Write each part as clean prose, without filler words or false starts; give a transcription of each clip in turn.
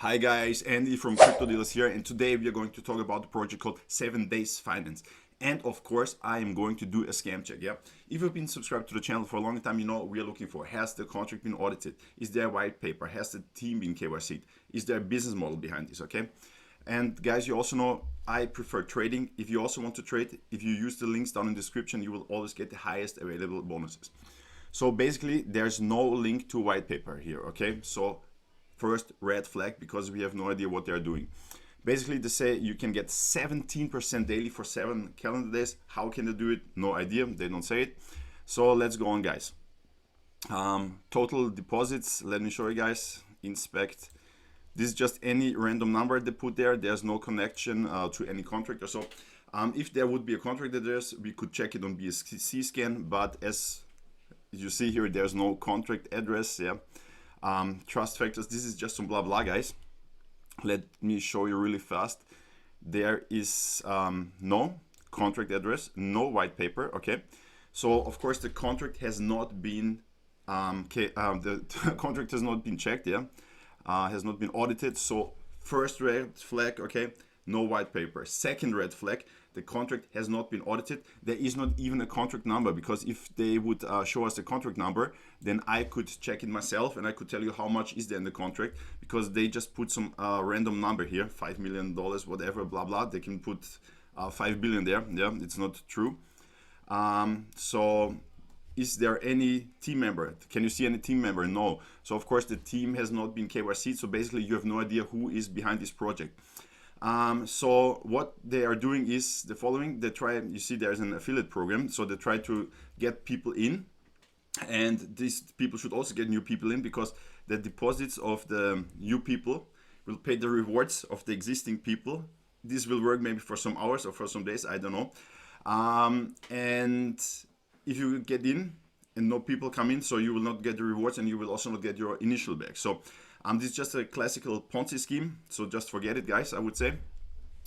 Hi guys, Andy from Crypto Dealers here, and today we are going to talk about the project called 7 Days Finance. And of course, I am going to do a scam check. Yeah, if you've been subscribed to the channel for a long time, you know what we are looking for. Has the contract been audited? Is there a white paper? Has the team been KYC'd? Is there a business model behind this? Okay. And guys, you also know I prefer trading. If you also want to trade, if you use the links down in the description, you will always get the highest available bonuses. So basically, there's no link to white paper here. Okay, so first red flag, because we have no idea what they're doing. Basically, they say you can get 17% daily for 7 calendar days. How can they do it? No idea. They don't say it. So let's go on, guys. Total deposits. Let me show you guys. Inspect. This is just any random number they put there. There's no connection to any contract or so. If there would be a contract address, we could check it on BSC scan. But as you see here, there's no contract address. Yeah. Trust factors, this is just some blah blah, guys. Let me show you really fast. There is no contract address, no white paper. Okay, so of course the contract has not been the contract has not been checked. Yeah, has not been audited. So first red flag, okay, no white paper. Second red flag, the contract has not been audited. There is not even a contract number, because if they would show us the contract number, then I could check it myself and I could tell you how much is there in the contract, because they just put some random number here, $5 million, whatever, blah, blah. They can put 5 billion there. Yeah, it's not true. So is there any team member? Can you see any team member? No. So of course the team has not been KYC'd. So basically you have no idea who is behind this project. So what they are doing is the following. They try, you see there's an affiliate program, so they try to get people in, and these people should also get new people in, because the deposits of the new people will pay the rewards of the existing people. This will work maybe for some hours or for some days, I don't know. And if you get in and no people come in, so you will not get the rewards, and you will also not get your initial back. So this is just a classical Ponzi scheme, so just forget it, guys, I would say.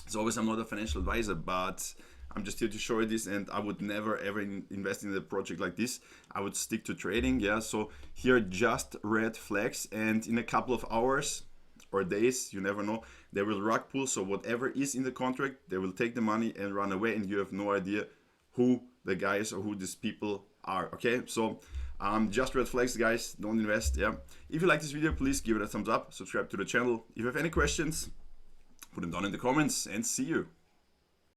As always, I'm not a financial advisor, but I'm just here to show you this, and I would never ever invest in a project like this. I would stick to trading. Yeah, so here just red flags, and in a couple of hours or days, you never know, they will rug pull. So whatever is in the contract, they will take the money and run away, and you have no idea who the guys or who these people are. Okay, so just red flags, guys. Don't invest. Yeah, if you like this video, please give it a thumbs up, subscribe to the channel. If you have any questions, put them down in the comments, and see you.